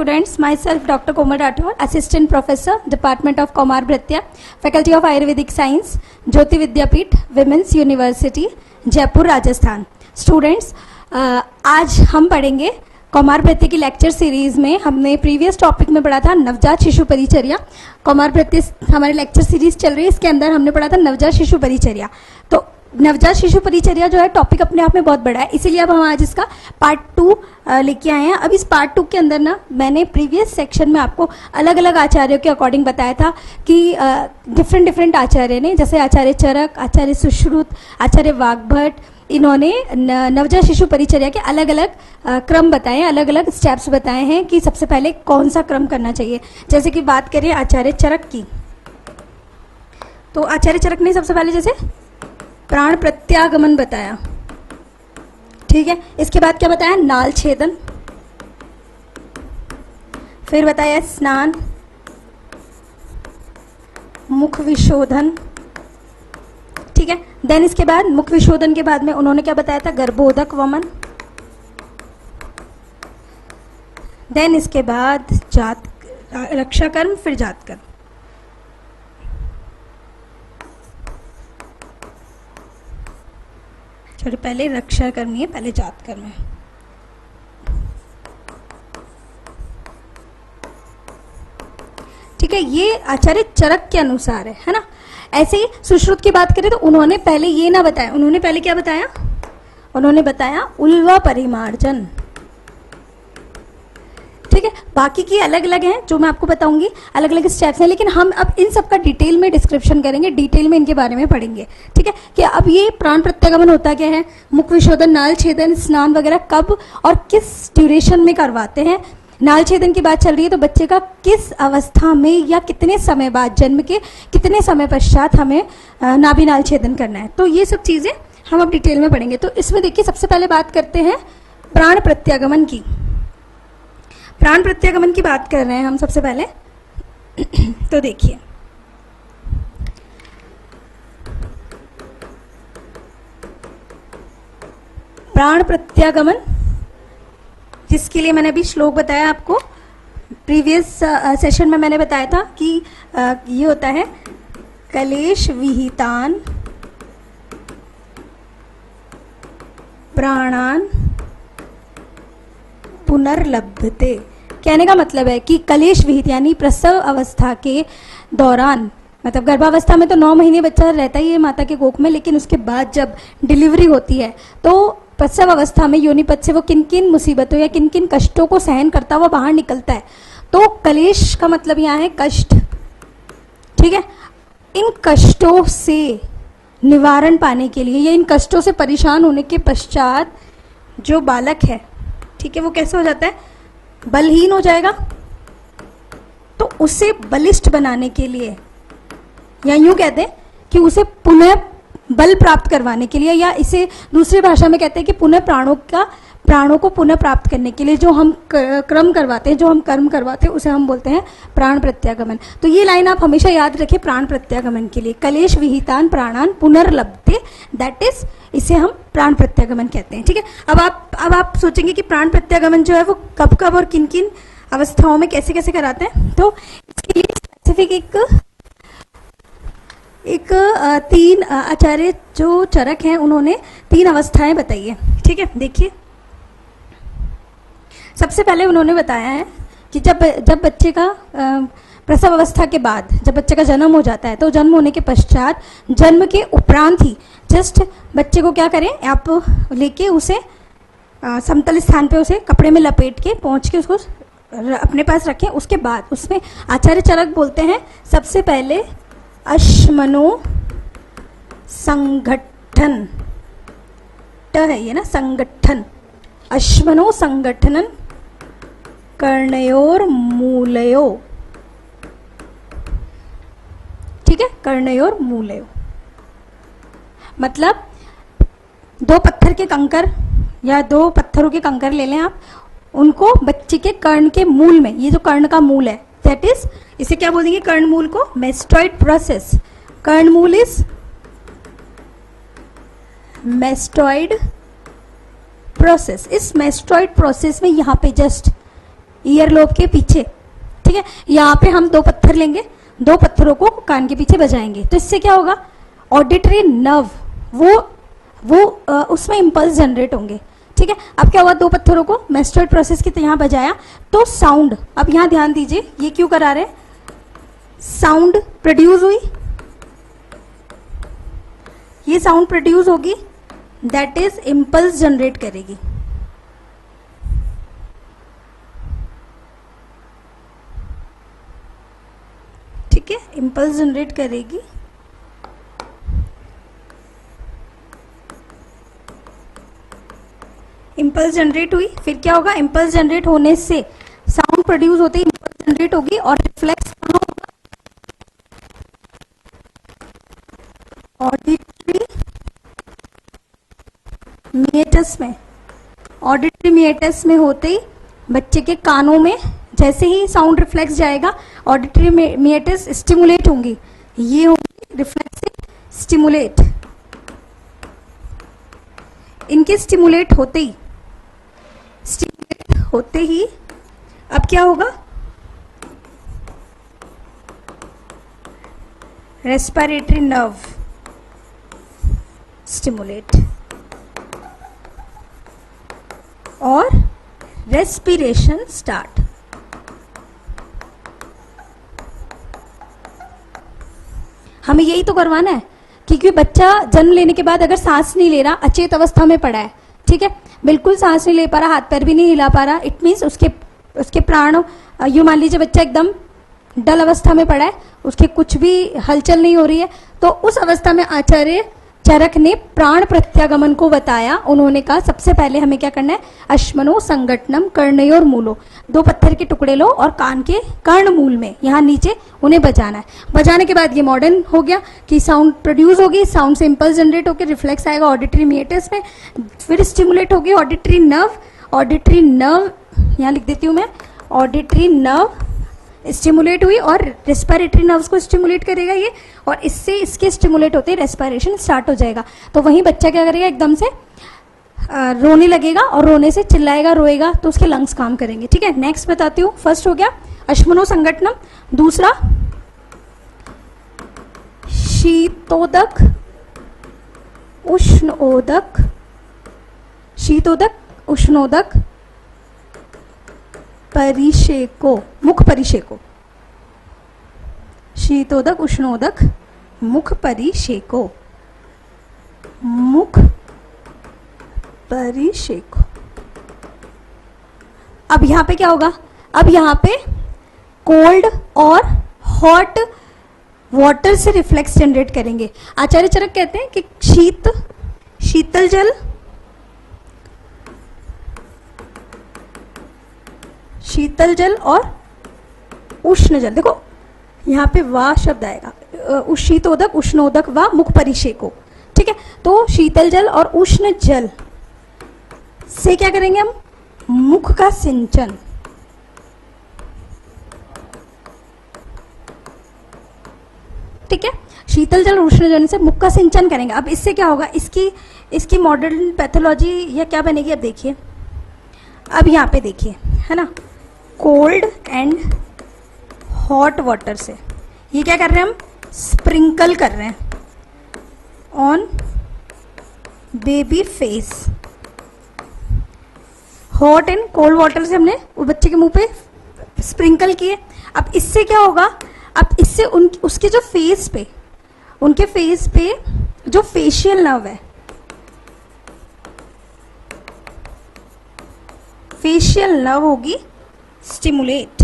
students, myself Dr. Komal Rathod, Assistant Professor, Department of Kaumar Bhritya, Faculty of Ayurvedic Science, Jyoti Vidyapeeth, Women's University, Jaipur Rajasthan. Students, आज हम पढ़ेंगे कौमार भृत्य की lecture series में। हमने previous topic में पढ़ा था नवजात शिशु परिचर्या। कौमार भृत्य हमारी लेक्चर सीरीज चल रही है, इसके अंदर हमने पढ़ा था नवजात शिशु परिचर्या। तो नवजात शिशु परिचर्या जो है टॉपिक अपने आप में बहुत बड़ा है, इसीलिए अब हम आज इसका पार्ट 2 लेके आए हैं। अब इस पार्ट 2 के अंदर ना मैंने प्रीवियस सेक्शन में आपको अलग अलग आचार्यों के अकॉर्डिंग बताया था कि डिफरेंट आचार्य ने, जैसे आचार्य चरक, आचार्य सुश्रुत, आचार्य वाग्भट, इन्होंने नवजात शिशु परिचर्या के अलग अलग क्रम बताए, अलग अलग स्टेप्स बताए हैं कि सबसे पहले कौन सा क्रम करना चाहिए। जैसे कि बात करें आचार्य चरक की, तो आचार्य चरक ने सबसे पहले जैसे प्राण प्रत्यागमन बताया, ठीक है। इसके बाद क्या बताया? नाल छेदन, फिर बताया स्नान, मुख विशोधन, ठीक है। देन इसके बाद मुख विशोधन के बाद में उन्होंने क्या बताया था? गर्भोदक वमन। देन इसके बाद जात रक्षा कर्म, फिर जात कर्म। चलिए, पहले रक्षा कर्म है, पहले जात कर्म है। ठीक है, ये आचार्य चरक के अनुसार है ना। ऐसे ही सुश्रुत की बात करें तो उन्होंने पहले ये ना बताया, उन्होंने पहले क्या बताया? उन्होंने बताया उल्वा परिमार्जन, ठीक है। बाकी की अलग अलग हैं जो मैं आपको बताऊंगी, अलग अलग स्टेप्स हैं, लेकिन हम अब इन सब का डिटेल में डिस्क्रिप्शन करेंगे, डिटेल में इनके बारे में पढ़ेंगे, ठीक है। कि अब ये प्राण प्रत्यागमन होता क्या है, मुख विशोधन, नाल छेदन, स्नान वगैरह कब और किस ड्यूरेशन में करवाते हैं। नाल छेदन की बात चल रही है तो बच्चे का किस अवस्था में या कितने समय बाद, जन्म के कितने समय पश्चात हमें नाभि नाल छेदन करना है, तो ये सब चीजें हम अब डिटेल में पढ़ेंगे। तो इसमें देखिए, सबसे पहले बात करते हैं प्राण प्रत्यागमन की। प्राण प्रत्यागमन की बात कर रहे हैं हम सबसे पहले। तो देखिए, प्राण प्रत्यागमन, जिसके लिए मैंने अभी श्लोक बताया आपको, प्रीवियस सेशन में मैंने बताया था कि ये होता है कलेश विहितान प्राणान पुनर्लभते। कहने का मतलब है कि कलेश विहित यानी प्रसव अवस्था के दौरान, मतलब गर्भावस्था में तो 9 महीने बच्चा रहता ही है माता के कोख में, लेकिन उसके बाद जब डिलीवरी होती है तो प्रसव अवस्था में योनिपथ से वो किन किन मुसीबतों या किन किन कष्टों को सहन करता हुआ बाहर निकलता है। तो कलेश का मतलब यहाँ है कष्ट, ठीक है। इन कष्टों से निवारण पाने के लिए या इन कष्टों से परेशान होने के पश्चात जो बालक है, ठीक है, वो कैसे हो जाता है? बलहीन हो जाएगा। तो उसे बलिष्ठ बनाने के लिए, या यूं कहते हैं कि उसे पुनः बल प्राप्त करवाने के लिए, या इसे दूसरी भाषा में कहते हैं कि पुनः प्राणों को पुनः प्राप्त करने के लिए जो हम क्रम करवाते हैं, जो हम कर्म करवाते हैं, उसे हम बोलते हैं प्राण प्रत्यागमन। तो ये लाइन आप हमेशा याद रखें प्राण प्रत्यागमन के लिए, कलेश विहितान प्राणान पुनर्लभते, दैट इज, इसे हम प्राण प्रत्यागमन कहते हैं, ठीक है। अब आप सोचेंगे कि प्राण प्रत्यागमन जो है वो कब कब और किन किन अवस्थाओं में कैसे कैसे कराते हैं। तो इसके लिए स्पेसिफिक एक 3 आचार्य जो चरक हैं उन्होंने 3 अवस्थाएं बताई है, ठीक है। देखिए, सबसे पहले उन्होंने बताया है कि जब बच्चे का प्रसव अवस्था के बाद जब बच्चे का जन्म हो जाता है, तो जन्म होने के पश्चात, जन्म के उपरांत ही जस्ट बच्चे को क्या करें, आप लेके उसे समतल स्थान पे उसे कपड़े में लपेट के पहुंच के उसको अपने पास रखें। उसके बाद उसमें आचार्य चरक बोलते हैं सबसे पहले अश्मनो संगठन, ट है ये ना, संगठन, अश्मनो संगठनन कर्णयोर मूलयो, ठीक है, कर्णयोर मूलयो। मतलब 2 पत्थर के कंकर या 2 पत्थरों के कंकर ले लें आप, उनको बच्चे के कर्ण के मूल में, ये जो कर्ण का मूल है, दैट इज, इसे क्या बोलेंगे कर्ण मूल को? Mastoid process. कर्ण मूल इज मेस्टॉइड प्रोसेस। इस मेस्टॉइड प्रोसेस में यहाँ पे जस्ट ईयर लोब के पीछे, ठीक है। यहाँ पे हम 2 पत्थर लेंगे, 2 पत्थरों को कान के पीछे बजाएंगे, तो इससे क्या होगा, ऑडिटरी नर्व वो उसमें इंपल्स जनरेट होंगे, ठीक है। अब क्या हुआ, 2 पत्थरों को मेस्टर्ड प्रोसेस के यहाँ बजाया तो साउंड, अब यहाँ ध्यान दीजिए ये क्यों करा रहे हैं, साउंड प्रोड्यूस हुई, ये साउंड प्रोड्यूस होगी, दैट इज इंपल्स जनरेट करेगी। ठीक है, इंपल्स जनरेट करेगी। इंपल्स जनरेट हुई, फिर क्या होगा, इंपल्स जनरेट होने से साउंड प्रोड्यूस होते ही इंपल्स जनरेट होगी और रिफ्लेक्स कहाँ होगा, ऑडिटरी मिएटस में। ऑडिटरी मिएटस में होते ही बच्चे के कानों में जैसे ही साउंड रिफ्लेक्स जाएगा, ऑडिटरी मिएटस स्टिमुलेट होंगी, ये होंगी रिफ्लेक्सिव स्टिमुलेट। इनके स्टिमुलेट होते ही अब क्या होगा, रेस्पिरेटरी नर्व स्टिमुलेट और रेस्पिरेशन स्टार्ट। हमें यही तो करवाना है, क्योंकि बच्चा जन्म लेने के बाद अगर सांस नहीं ले रहा, अचेत अवस्था में पड़ा है, ठीक है, बिल्कुल सांस नहीं ले पा रहा, हाथ पैर भी नहीं हिला पा रहा, इट मीन्स उसके प्राण, यूं मान लीजिए बच्चा एकदम डल अवस्था में पड़ा है, उसके कुछ भी हलचल नहीं हो रही है, तो उस अवस्था में आचार्य चरक ने प्राण प्रत्यागमन को बताया। उन्होंने कहा सबसे पहले हमें क्या करना है, अश्मनो संगठनम कर्णयोर मूलो, 2 पत्थर के टुकड़े लो और कान के कर्ण मूल में यहाँ नीचे उन्हें बजाना है। बजाने के बाद ये मॉडर्न हो गया कि साउंड प्रोड्यूस होगी, साउंड से इंपल्स जनरेट होकर रिफ्लेक्स आएगा ऑडिटरी मिएटस में, फिर स्टिमुलेट होगी ऑडिटरी नर्व यहाँ लिख देती हूँ मैं, ऑडिटरी नर्व स्टिमुलेट हुई और रेस्पिरेटरी नर्व्स को स्टिमुलेट करेगा ये, और इससे इसके स्टिमुलेट होते ही रेस्पिरेशन स्टार्ट हो जाएगा। तो वहीं बच्चा क्या करेगा, एकदम से रोने लगेगा और रोने से चिल्लाएगा, रोएगा, तो उसके लंग्स काम करेंगे, ठीक है। नेक्स्ट बताती हूँ, फर्स्ट हो गया अश्मनो संगठनम, दूसरा शीतोदक उष्णोदक, शीतोदक उष्णोदक परिषेको, मुख परिषेको, शीतोदक उष्णोदक मुख परिषेको, मुख परिषेको। अब यहां पे क्या होगा, अब यहां पे कोल्ड और हॉट वाटर से रिफ्लेक्स जनरेट करेंगे। आचार्य चरक कहते हैं कि शीतल जल, शीतल जल और उष्ण जल, देखो यहाँ पे वा शब्द आएगा, शीतोदक उष्णोदक व मुख परिषेको, ठीक है। तो शीतल जल और उष्ण जल से क्या करेंगे हम, मुख का सिंचन, ठीक है। शीतल जल और उष्ण जल से मुख का सिंचन करेंगे। अब इससे क्या होगा, इसकी मॉडर्न पैथोलॉजी या क्या बनेगी, अब देखिए, अब यहाँ पे देखिए, है ना, कोल्ड एंड हॉट वाटर से ये क्या कर रहे हैं हम, स्प्रिंकल कर रहे हैं on baby face. Hot and cold water से हमने वो बच्चे के मुंह पे स्प्रिंकल किए। अब इससे क्या होगा, अब इससे उसके जो फेस पे, उनके फेस पे जो फेशियल नर्व है, फेशियल नर्व होगी स्टिमुलेट।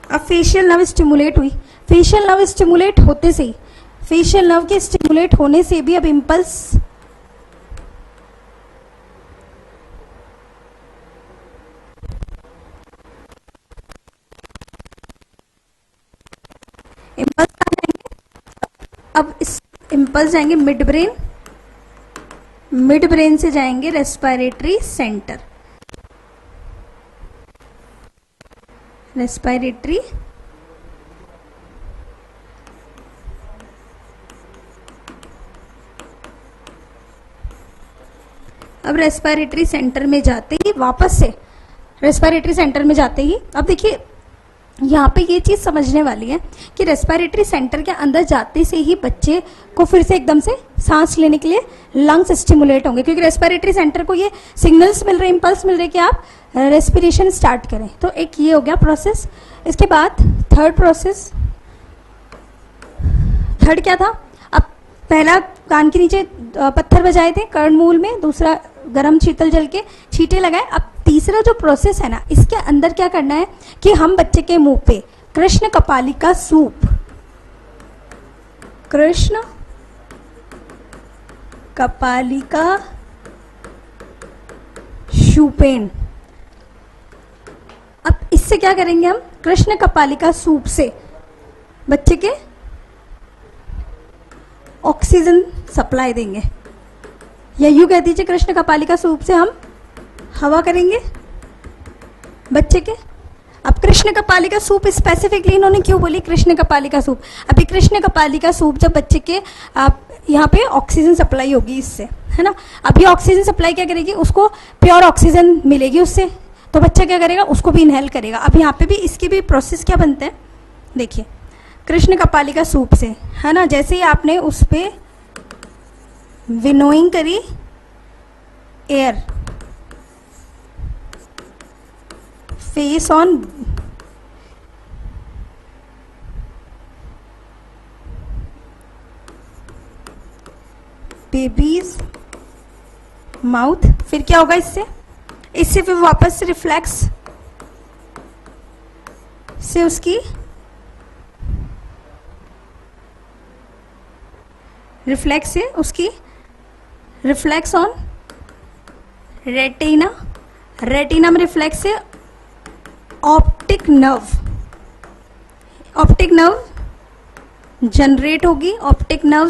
अब फेशियल नर्व स्टिमुलेट हुई, फेशियल नर्व स्टिमुलेट होते से ही, फेशियल नर्व के स्टिमुलेट होने से भी अब इंपल्स कहाँ जाएंगे, अब इस इंपल्स जाएंगे मिड ब्रेन, मिड ब्रेन से जाएंगे रेस्पिरेटरी सेंटर, रेस्पिरेटरी अब अब रेस्पिरेटरी सेंटर में जाते ही वापस से रेस्पिरेटरी सेंटर में जाते ही अब देखिए यहाँ पे ये चीज समझने वाली है कि रेस्पिरेटरी सेंटर के अंदर जाते से ही बच्चे को फिर से एकदम से सांस लेने के लिए लंग्स स्टिमुलेट होंगे, क्योंकि रेस्पिरेटरी सेंटर को ये सिग्नल्स मिल रहे, इंपल्स मिल रहे कि आप रेस्पिरेशन स्टार्ट करें। तो एक ये हो गया प्रोसेस। इसके बाद थर्ड प्रोसेस, थर्ड क्या था? अब पहला कान के नीचे पत्थर बजाए थे कर्णमूल में, दूसरा गरम शीतल जल के छींटे लगाए। अब तीसरा जो प्रोसेस है ना, इसके अंदर क्या करना है कि हम बच्चे के मुंह पे कृष्ण कपालिका सूप, कृष्ण कपालिका शूपेन, अब इससे क्या करेंगे हम? कृष्ण कपालिका सूप से बच्चे के ऑक्सीजन सप्लाई देंगे, या यूं कह दीजिए कृष्ण कपालिका सूप से हम हवा करेंगे बच्चे के। अब कृष्ण कपालिका सूप स्पेसिफिकली इन्होंने क्यों बोली कृष्ण कपालिका सूप? अभी कृष्ण कपालिका सूप जब बच्चे के यहाँ पे ऑक्सीजन सप्लाई होगी इससे, है ना। अब ये ऑक्सीजन सप्लाई क्या करेगी? उसको प्योर ऑक्सीजन मिलेगी उससे, तो बच्चा क्या करेगा? उसको भी इनहेल करेगा। अब यहाँ पे भी इसकी भी प्रोसेस क्या बनते हैं देखिए, कृष्ण कपालिका सूप से, है ना, जैसे ही आपने उस पे विनोइंग करी air, face on babies mouth, फिर क्या होगा इससे? इससे फिर वापस रिफ्लेक्स से उसकी रिफ्लेक्स ऑन रेटिना, रेटिना में रिफ्लेक्स से ऑप्टिक नर्व जनरेट होगी। ऑप्टिक नर्व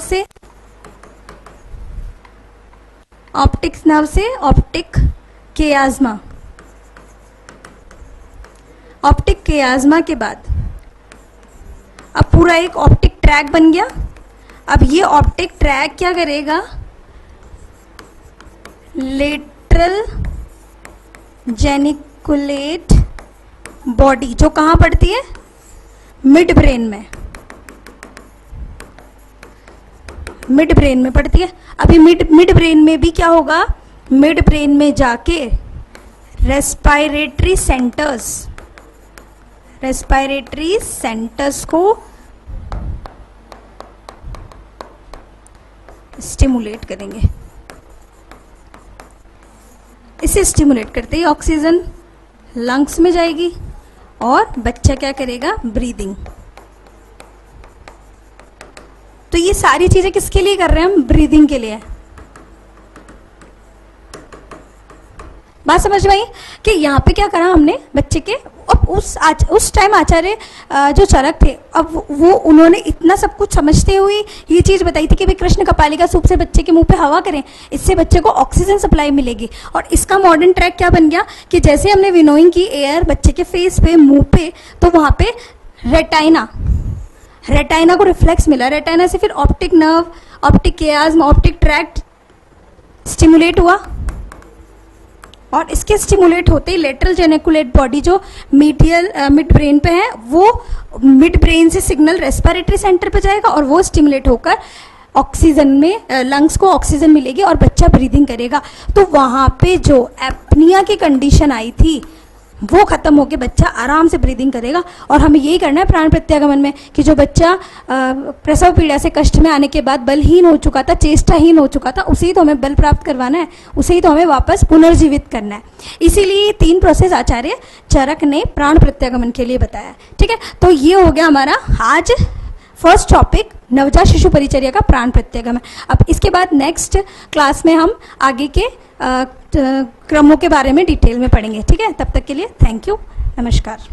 से ऑप्टिक केयाज्मा, ऑप्टिक केयाज्मा के बाद अब पूरा एक ऑप्टिक ट्रैक बन गया। अब ये ऑप्टिक ट्रैक क्या करेगा? लेटरल जेनिकुलेट बॉडी, जो कहां पड़ती है? मिड ब्रेन में, मिड ब्रेन में पड़ती है। अभी मिड ब्रेन में भी क्या होगा? मिड ब्रेन में जाके रेस्पिरेटरी सेंटर्स को स्टिमुलेट करेंगे। इसे स्टिमुलेट करते ही ऑक्सीजन लंग्स में जाएगी और बच्चा क्या करेगा? ब्रीदिंग। तो ये सारी चीजें किसके लिए कर रहे हैं हम? ब्रीदिंग के लिए। बात समझ में आई कि यहाँ पे क्या करा हमने बच्चे के? अब उस टाइम आचार्य जो चरक थे, अब वो उन्होंने इतना सब कुछ समझते हुए ये चीज बताई थी कि भाई कृष्ण कपालिका सूप से बच्चे के मुंह पे हवा करें, इससे बच्चे को ऑक्सीजन सप्लाई मिलेगी। और इसका मॉडर्न ट्रैक क्या बन गया कि जैसे हमने विनोइंग की एयर बच्चे के फेस पे, मुंह पे, तो वहां पे रेटाइना को रिफ्लेक्स मिला। रेटाइना से फिर optic nerve, optic chiasma, optic tract stimulate हुआ, और इसके स्टिमुलेट होते ही लेटरल जेनिकुलेट बॉडी जो मिड ब्रेन पे है, वो मिड ब्रेन से सिग्नल रेस्पिरेटरी सेंटर पे जाएगा और वो स्टिमुलेट होकर ऑक्सीजन में लंग्स को ऑक्सीजन मिलेगी और बच्चा ब्रीदिंग करेगा। तो वहां पे जो एपनिया की कंडीशन आई थी वो खत्म होकर बच्चा आराम से ब्रीदिंग करेगा। और हमें यही करना है प्राण प्रत्यागमन में कि जो बच्चा प्रसव पीड़ा से कष्ट में आने के बाद बलहीन हो चुका था, चेष्टाहीन हो चुका था, उसे ही तो हमें बल प्राप्त करवाना है, उसे ही तो हमें वापस पुनर्जीवित करना है। इसीलिए 3 प्रोसेस आचार्य चरक ने प्राण प्रत्यागमन के लिए बताया। ठीक है, तो ये हो गया हमारा आज फर्स्ट टॉपिक, नवजात शिशु परिचर्या का प्राण प्रत्यागमन। अब इसके बाद नेक्स्ट क्लास में हम आगे के क्रमों के बारे में डिटेल में पढ़ेंगे। ठीक है, तब तक के लिए थैंक यू, नमस्कार।